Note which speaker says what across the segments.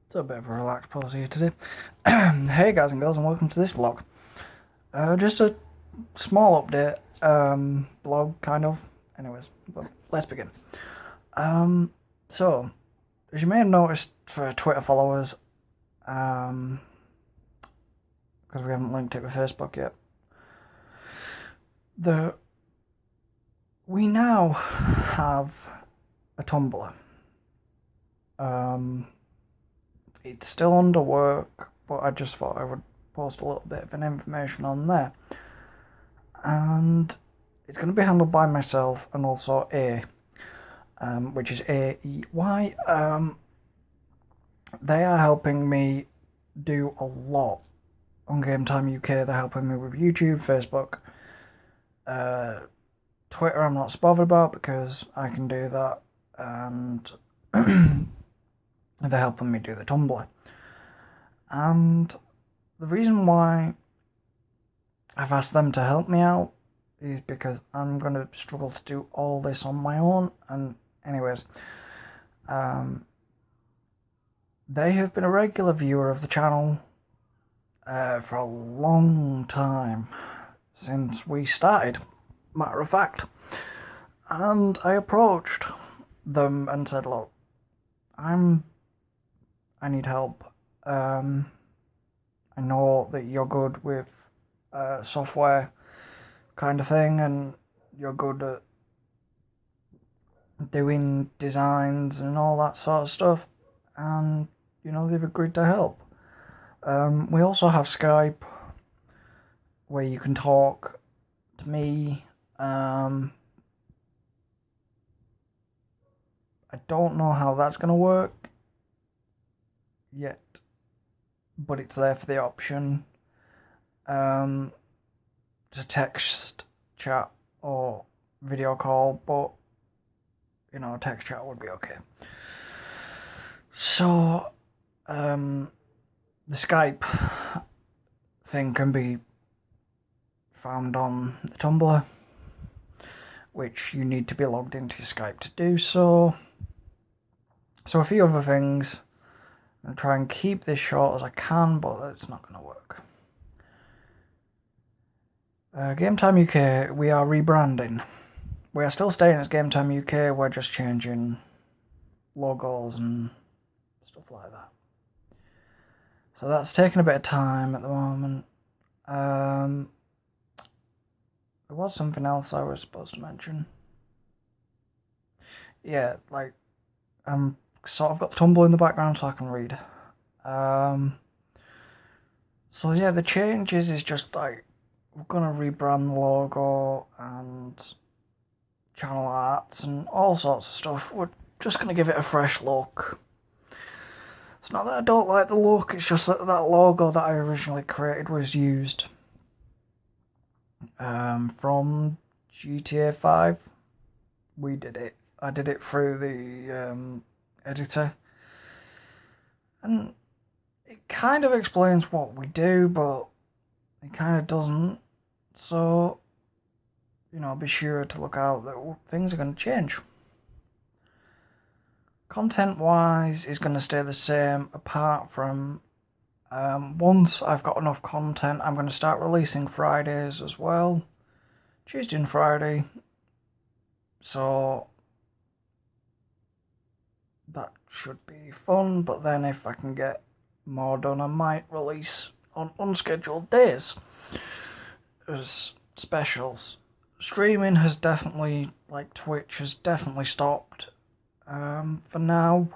Speaker 1: It's a bit of a relaxed pause here today. Hey guys and girls, and welcome to this vlog. Just a small update, vlog kind of. Anyways, but let's begin. So as you may have noticed for Twitter followers, because we haven't linked it with Facebook yet, we now have a Tumblr. It's still under work, but I just thought I would post a little bit of information on there. And it's going to be handled by myself and also which is AEY. They are helping me do a lot on Game Time UK. They're helping me with YouTube, Facebook, Twitter I'm not so bothered about because I can do that, and they're helping me do the Tumblr. And the reason why I've asked them to help me out is because I'm going to struggle to do all this on my own. And anyways, they have been a regular viewer of the channel for a long time, since we started, matter of fact. And I approached them and said, look, I need help. I know that you're good with software kind of thing, and you're good at doing designs and all that sort of stuff, and they've agreed to help. We also have Skype where you can talk to me. I don't know how that's going to work yet, but it's there for the option to text chat or video call, but text chat would be okay. So the Skype thing can be found on the Tumblr, which you need to be logged into Skype to do so. So a few other things. I'm try and keep this short as I can, but it's not going to work. Game Time UK, we are rebranding. We are still staying as Game Time UK, we're just changing logos and stuff like that. So that's taking a bit of time at the moment. There was something else I was supposed to mention. Yeah, sort of got the Tumblr in the background so I can read. So yeah, the changes is just we're gonna rebrand the logo and channel arts and all sorts of stuff. We're just gonna give it a fresh look. It's not that I don't like the look, it's just that logo that I originally created was used from GTA 5. We did it. I did it through the editor, and it kind of explains what we do, but it kind of doesn't. So be sure to look out that things are going to change. Content wise is going to stay the same, apart from once I've got enough content, I'm going to start releasing Fridays as well, Tuesday and Friday. So that should be fun, but then if I can get more done, I might release on unscheduled days as specials. Streaming has definitely, Twitch has definitely stopped for now,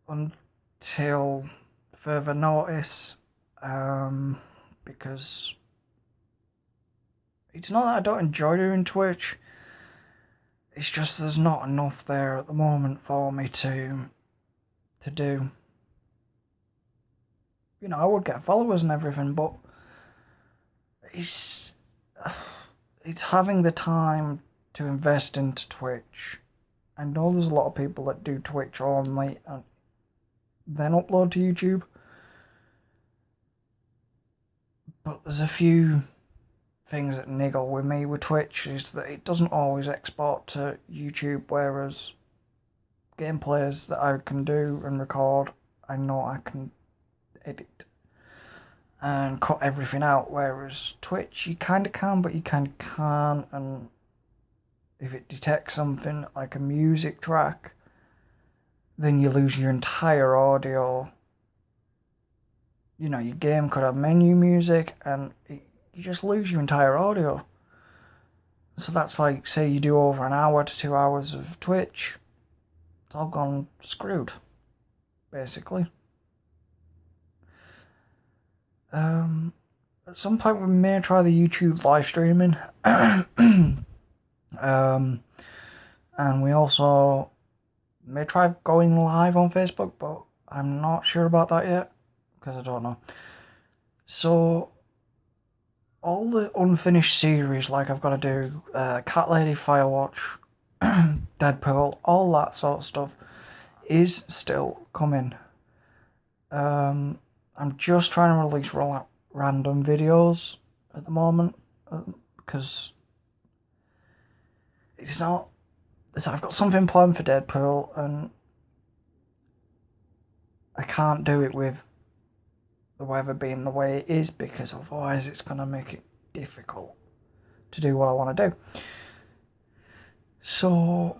Speaker 1: until further notice, because it's not that I don't enjoy doing Twitch, it's just there's not enough there at the moment for me to do. I would get followers and everything, but it's having the time to invest into Twitch. I know there's a lot of people that do Twitch only and then upload to YouTube, but there's a few things that niggle with me with Twitch, is that it doesn't always export to YouTube, whereas gameplays that I can do and record I know I can edit and cut everything out, whereas Twitch you kind of can, but you kind of can't. And if it detects something like a music track, then you lose your entire audio. You know, your game could have menu music, and you just lose your entire audio. So that's like, say you do over an hour to 2 hours of Twitch, it's all gone screwed, basically. At some point we may try the YouTube live streaming. And we also may try going live on Facebook, but I'm not sure about that yet, because I don't know. So, all the unfinished series, like I've got to do Cat Lady, Firewatch, Deadpool, all that sort of stuff, is still coming. I'm just trying to release random videos at the moment, because it's not. So I've got something planned for Deadpool, and I can't do it with the weather being the way it is, because otherwise it's going to make it difficult to do what I want to do. So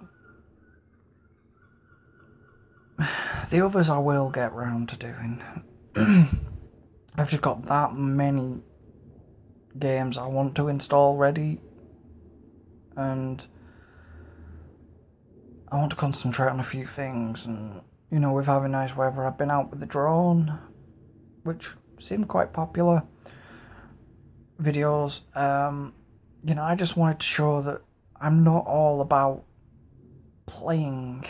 Speaker 1: the others I will get round to doing. I've just got that many games I want to install ready, and I want to concentrate on a few things. And you know, with having nice weather, I've been out with the drone, which seemed quite popular. Videos, you know, I just wanted to show that I'm not all about playing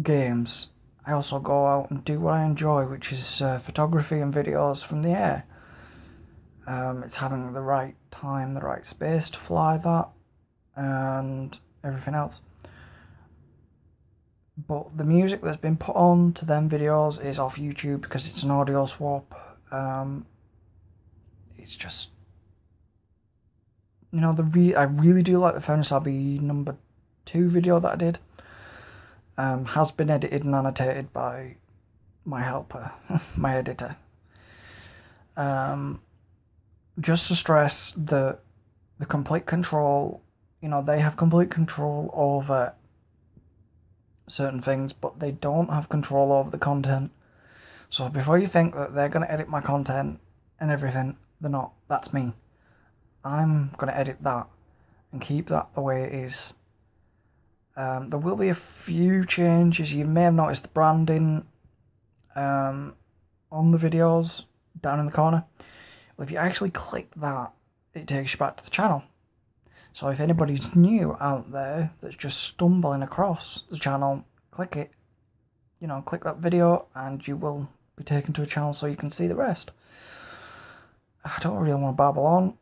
Speaker 1: games. I also go out and do what I enjoy, which is photography and videos from the air. It's having the right time, the right space to fly that, and everything else. But the music that's been put on to them videos is off YouTube because it's an audio swap. It's just, you know, I really do like the Furnace Abbey number 2 video that I did. Has been edited and annotated by my helper, my editor. Just to stress the complete control, you know, they have complete control over certain things, but they don't have control over the content. So before you think that they're going to edit my content and everything, they're not. That's me. I'm going to edit that and keep that the way it is. There will be a few changes. You may have noticed the branding on the videos down in the corner. Well, if you actually click that, it takes you back to the channel. So if anybody's new out there that's just stumbling across the channel, click it. You know, click that video and you will be taken to a channel so you can see the rest. I don't really want to babble on.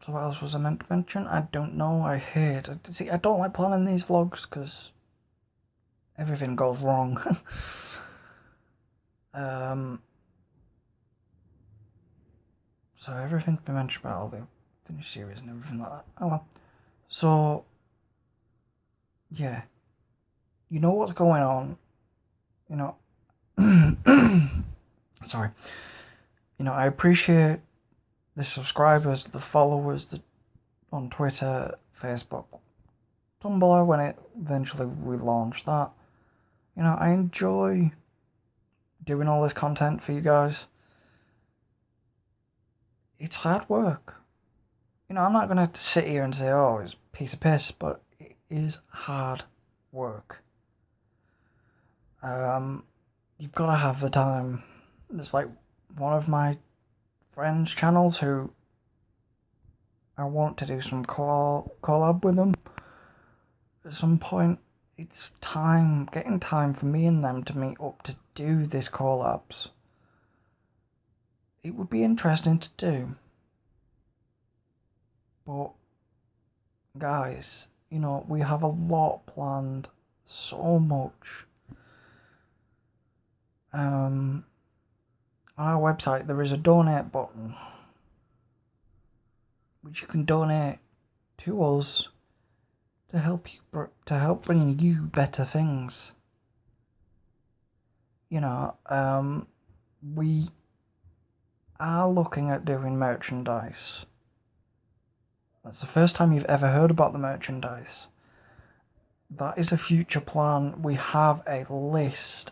Speaker 1: So what else was I meant to mention? I don't know. I don't like planning these vlogs because everything goes wrong. So everything's been mentioned about all the finished series and everything like that. Oh well. So, yeah. You know what's going on. You know. Sorry. You know, I appreciate the subscribers, the followers on Twitter, Facebook, Tumblr when it eventually relaunched that. You know, I enjoy doing all this content for you guys. It's hard work. You know, I'm not going to sit here and say, oh, it's a piece of piss, but it is hard work. You've got to have the time. It's like one of my friends' channels who I want to do some collab with them at some point. It's getting time for me and them to meet up to do this collabs. It would be interesting to do. But, guys, you know, we have a lot planned. So much. On our website there is a donate button which you can donate to us to help bring you better things. We are looking at doing merchandise. That's the first time you've ever heard about the merchandise. That is a future plan. We have a list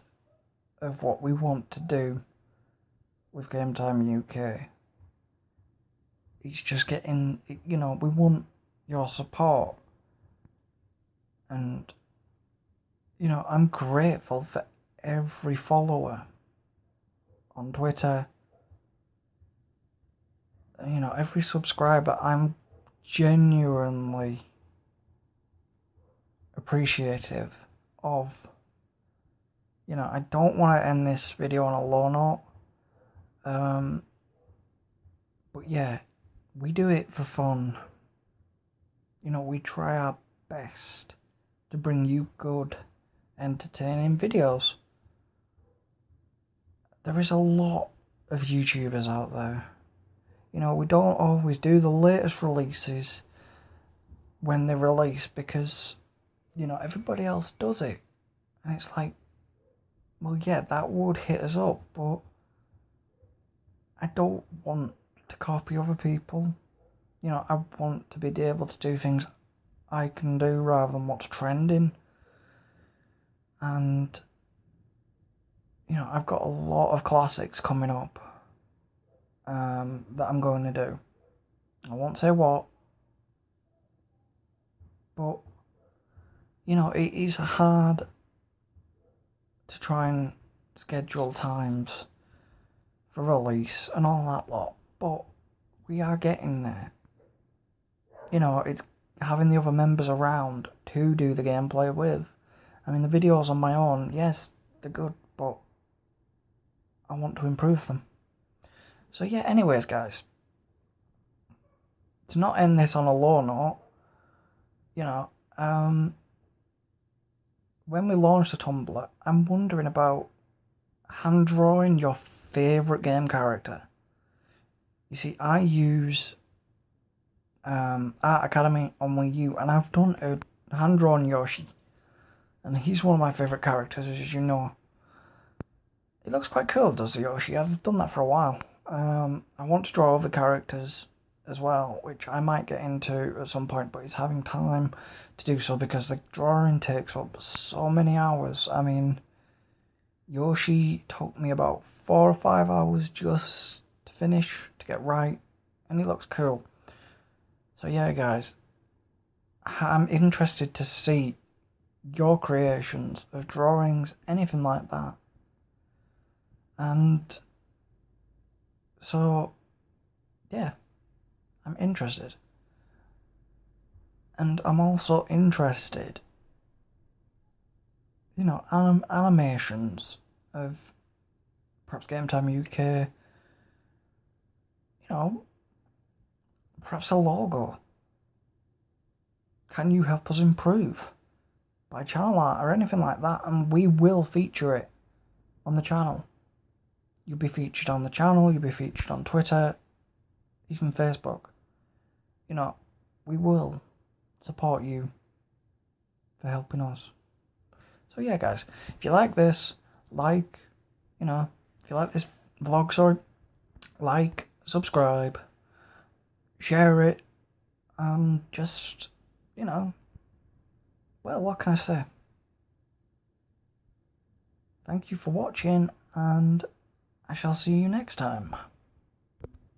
Speaker 1: of what we want to do with Game Time UK. It's just getting, we want your support. And, I'm grateful for every follower on Twitter. Every subscriber. I'm genuinely appreciative of. I don't want to end this video on a low note. But yeah, we do it for fun. We try our best to bring you good, entertaining videos. There is a lot of YouTubers out there. We don't always do the latest releases when they release because, everybody else does it. And it's like, well, yeah, that would hit us up, but I don't want to copy other people. I want to be able to do things I can do rather than what's trending. And, I've got a lot of classics coming up that I'm going to do. I won't say what, but, it is hard to try and schedule times for release and all that lot, but we are getting there. It's having the other members around to do the gameplay with. I mean, the videos on my own, yes, they're good, but I want to improve them. So yeah, anyways, guys, to not end this on a low note, when we launch the Tumblr, I'm wondering about hand drawing your favourite game character. You see, I use Art Academy on Wii U, and I've done a hand drawn Yoshi, and he's one of my favourite characters, as you know. It looks quite cool, does the Yoshi? I've done that for a while. I want to draw other characters as well, which I might get into at some point, but it's having time to do so because the drawing takes up so many hours. I mean, Yoshi took me about 4 or 5 hours just to finish, to get right, and he looks cool. So yeah, guys, I'm interested to see your creations of drawings, anything like that. And so, yeah, I'm interested. And I'm also interested, animations of perhaps Game Time UK, perhaps a logo. Can you help us improve by channel art or anything like that? And we will feature it on the channel. You'll be featured on the channel, you'll be featured on Twitter, even Facebook. We will support you for helping us. So yeah, guys, if you like this, if you like this vlog, subscribe, share it, and just, well, what can I say? Thank you for watching, and I shall see you next time.